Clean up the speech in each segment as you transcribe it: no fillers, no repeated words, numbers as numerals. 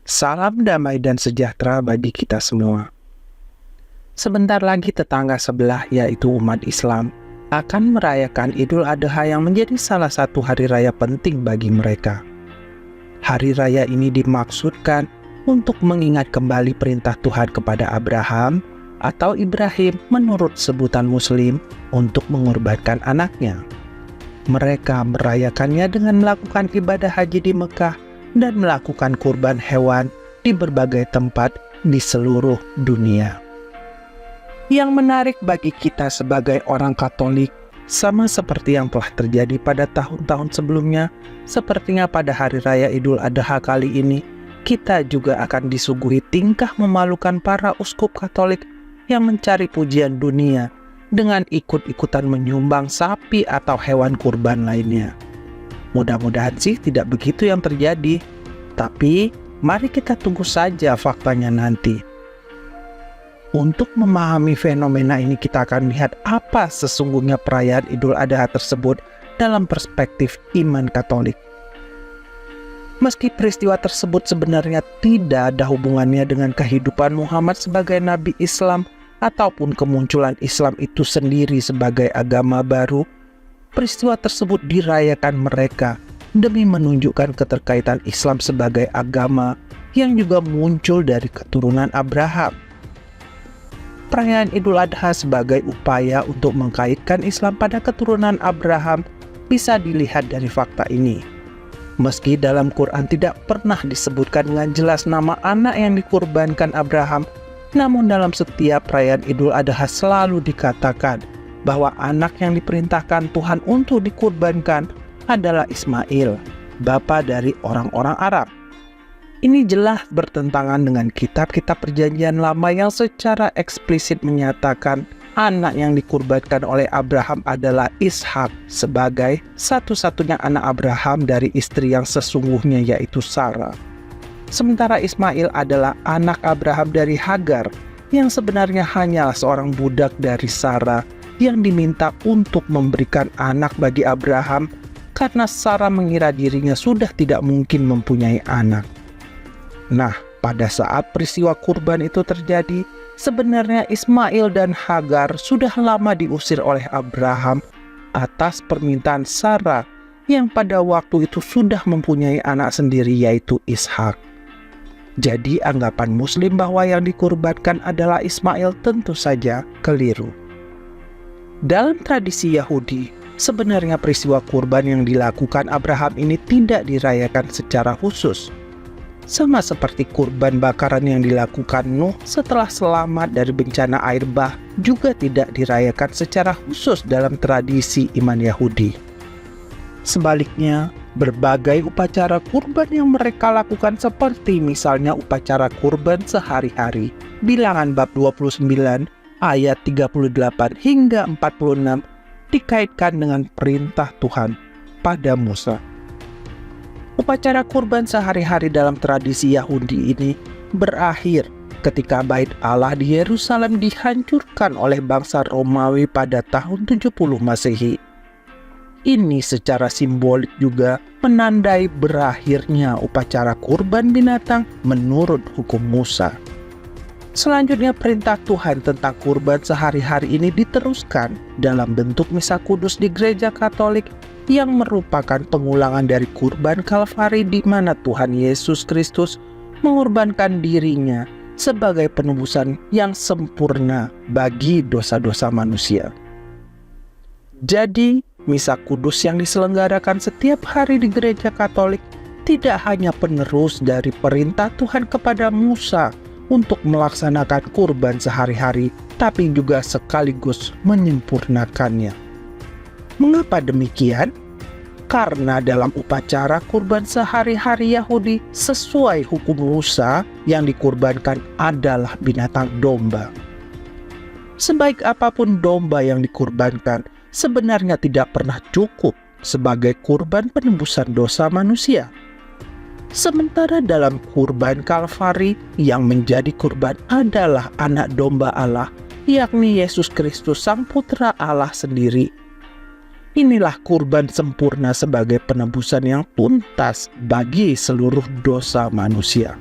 Salam damai dan sejahtera bagi kita semua. Sebentar lagi tetangga sebelah, yaitu umat Islam, akan merayakan Idul Adha yang menjadi salah satu hari raya penting bagi mereka. Hari raya ini dimaksudkan untuk mengingat kembali perintah Tuhan kepada Abraham atau Ibrahim menurut sebutan Muslim untuk mengorbankan anaknya. Mereka merayakannya dengan melakukan ibadah haji di Mekah dan melakukan kurban hewan di berbagai tempat di seluruh dunia. Yang menarik bagi kita sebagai orang Katolik, sama seperti yang telah terjadi pada tahun-tahun sebelumnya, sepertinya pada Hari Raya Idul Adha kali ini, kita juga akan disuguhi tingkah memalukan para uskup Katolik yang mencari pujian dunia dengan ikut-ikutan menyumbang sapi atau hewan kurban lainnya. Mudah-mudahan sih tidak begitu yang terjadi, tapi mari kita tunggu saja faktanya nanti. Untuk memahami fenomena ini, kita akan lihat apa sesungguhnya perayaan Idul Adha tersebut dalam perspektif iman Katolik. Meski peristiwa tersebut sebenarnya tidak ada hubungannya dengan kehidupan Muhammad sebagai Nabi Islam ataupun kemunculan Islam itu sendiri sebagai agama baru, peristiwa tersebut dirayakan mereka demi menunjukkan keterkaitan Islam sebagai agama yang juga muncul dari keturunan Abraham. Perayaan Idul Adha sebagai upaya untuk mengkaitkan Islam pada keturunan Abraham bisa dilihat dari fakta ini. Meski dalam Quran tidak pernah disebutkan dengan jelas nama anak yang dikurbankan Abraham, namun dalam setiap perayaan Idul Adha selalu dikatakan bahwa anak yang diperintahkan Tuhan untuk dikurbankan adalah Ismail, bapa dari orang-orang Arab. Ini jelas bertentangan dengan kitab-kitab Perjanjian Lama yang secara eksplisit menyatakan anak yang dikurbankan oleh Abraham adalah Ishak sebagai satu-satunya anak Abraham dari istri yang sesungguhnya, yaitu Sarah. Sementara Ismail adalah anak Abraham dari Hagar yang sebenarnya hanyalah seorang budak dari Sarah yang diminta untuk memberikan anak bagi Abraham karena Sarah mengira dirinya sudah tidak mungkin mempunyai anak. Nah, pada saat peristiwa kurban itu terjadi, sebenarnya Ismail dan Hagar sudah lama diusir oleh Abraham atas permintaan Sarah yang pada waktu itu sudah mempunyai anak sendiri, yaitu Ishak. Jadi anggapan Muslim bahwa yang dikurbankan adalah Ismail tentu saja keliru. Dalam tradisi Yahudi, sebenarnya peristiwa kurban yang dilakukan Abraham ini tidak dirayakan secara khusus. Sama seperti kurban bakaran yang dilakukan Nuh setelah selamat dari bencana air bah juga tidak dirayakan secara khusus dalam tradisi iman Yahudi. Sebaliknya, berbagai upacara kurban yang mereka lakukan seperti misalnya upacara kurban sehari-hari, Bilangan bab 29 ayat 38 hingga 46 dikaitkan dengan perintah Tuhan pada Musa. Upacara kurban sehari-hari dalam tradisi Yahudi ini berakhir ketika Bait Allah di Yerusalem dihancurkan oleh bangsa Romawi pada tahun 70 Masehi. Ini secara simbolik juga menandai berakhirnya upacara kurban binatang menurut hukum Musa. Selanjutnya perintah Tuhan tentang kurban sehari-hari ini diteruskan dalam bentuk misa kudus di gereja Katolik yang merupakan pengulangan dari kurban Kalvari di mana Tuhan Yesus Kristus mengorbankan dirinya sebagai penebusan yang sempurna bagi dosa-dosa manusia. Jadi, misa kudus yang diselenggarakan setiap hari di gereja Katolik tidak hanya penerus dari perintah Tuhan kepada Musa untuk melaksanakan kurban sehari-hari, tapi juga sekaligus menyempurnakannya. Mengapa demikian? Karena dalam upacara kurban sehari-hari Yahudi sesuai hukum Musa yang dikurbankan adalah binatang domba. Sebaik apapun domba yang dikurbankan, sebenarnya tidak pernah cukup sebagai kurban penebusan dosa manusia. Sementara dalam kurban Kalvari yang menjadi kurban adalah anak domba Allah, yakni Yesus Kristus Sang Putra Allah sendiri. Inilah kurban sempurna sebagai penebusan yang tuntas bagi seluruh dosa manusia.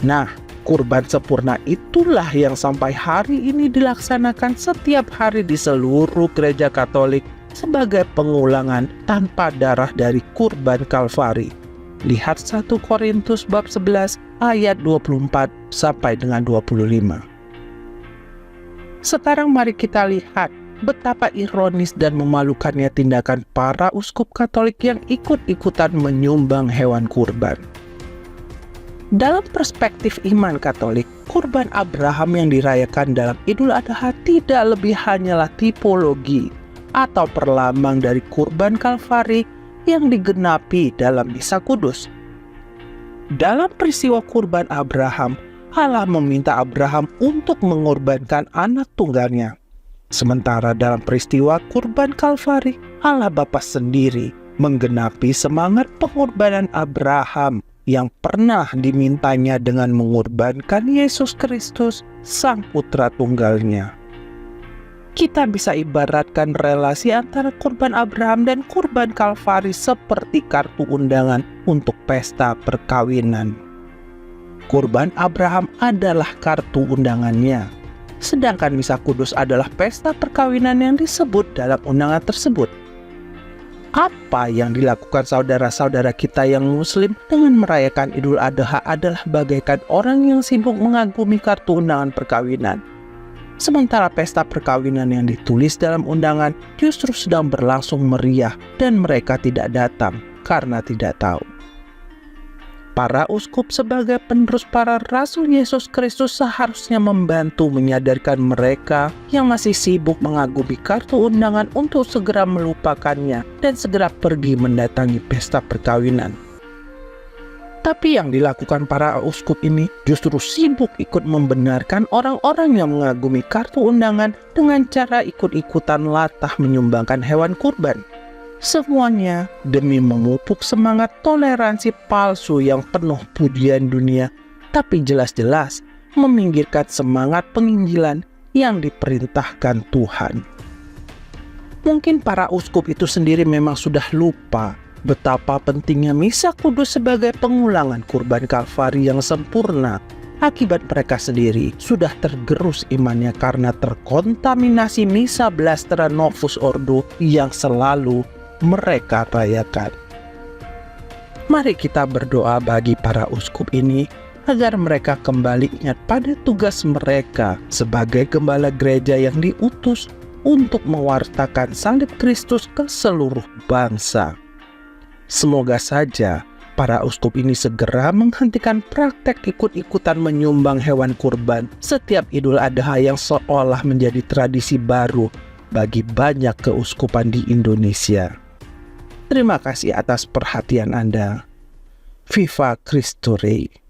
Nah, kurban sempurna itulah yang sampai hari ini dilaksanakan setiap hari di seluruh gereja Katolik sebagai pengulangan tanpa darah dari kurban Kalvari. Lihat 1 Korintus bab 11 ayat 24 sampai dengan 25. Sekarang mari kita lihat betapa ironis dan memalukannya tindakan para uskup Katolik yang ikut-ikutan menyumbang hewan kurban. Dalam perspektif iman Katolik, kurban Abraham yang dirayakan dalam Idul Adha tidak lebih hanyalah tipologi atau perlambang dari kurban Kalvari yang digenapi dalam Misa Kudus. Dalam peristiwa kurban Abraham, Allah meminta Abraham untuk mengorbankan anak tunggalnya. Sementara dalam peristiwa kurban Kalvari, Allah Bapa sendiri menggenapi semangat pengorbanan Abraham yang pernah dimintanya dengan mengorbankan Yesus Kristus, Sang Putra Tunggalnya. Kita bisa ibaratkan relasi antara kurban Abraham dan kurban Kalvari seperti kartu undangan untuk pesta perkawinan. Kurban Abraham adalah kartu undangannya, sedangkan Misa Kudus adalah pesta perkawinan yang disebut dalam undangan tersebut. Apa yang dilakukan saudara-saudara kita yang muslim dengan merayakan Idul Adha adalah bagaikan orang yang sibuk mengagumi kartu undangan perkawinan. Sementara pesta perkawinan yang ditulis dalam undangan justru sedang berlangsung meriah dan mereka tidak datang karena tidak tahu. Para uskup sebagai penerus para rasul Yesus Kristus seharusnya membantu menyadarkan mereka yang masih sibuk mengagumi kartu undangan untuk segera melupakannya dan segera pergi mendatangi pesta perkawinan. Tapi yang dilakukan para uskup ini justru sibuk ikut membenarkan orang-orang yang mengagumi kartu undangan dengan cara ikut-ikutan latah menyumbangkan hewan kurban. Semuanya demi memupuk semangat toleransi palsu yang penuh pujian dunia, tapi jelas-jelas meminggirkan semangat penginjilan yang diperintahkan Tuhan. Mungkin para uskup itu sendiri memang sudah lupa betapa pentingnya Misa Kudus sebagai pengulangan kurban Kalvari yang sempurna. Akibat mereka sendiri sudah tergerus imannya karena terkontaminasi Misa Blastera Novus Ordo yang selalu mereka rayakan. Mari kita berdoa bagi para uskup ini agar mereka kembali ingat pada tugas mereka sebagai gembala gereja yang diutus untuk mewartakan salib Kristus ke seluruh bangsa. Semoga saja para uskup ini segera menghentikan praktek ikut-ikutan menyumbang hewan kurban setiap Idul Adha yang seolah menjadi tradisi baru bagi banyak keuskupan di Indonesia. Terima kasih atas perhatian Anda. Viva Cristo Rei.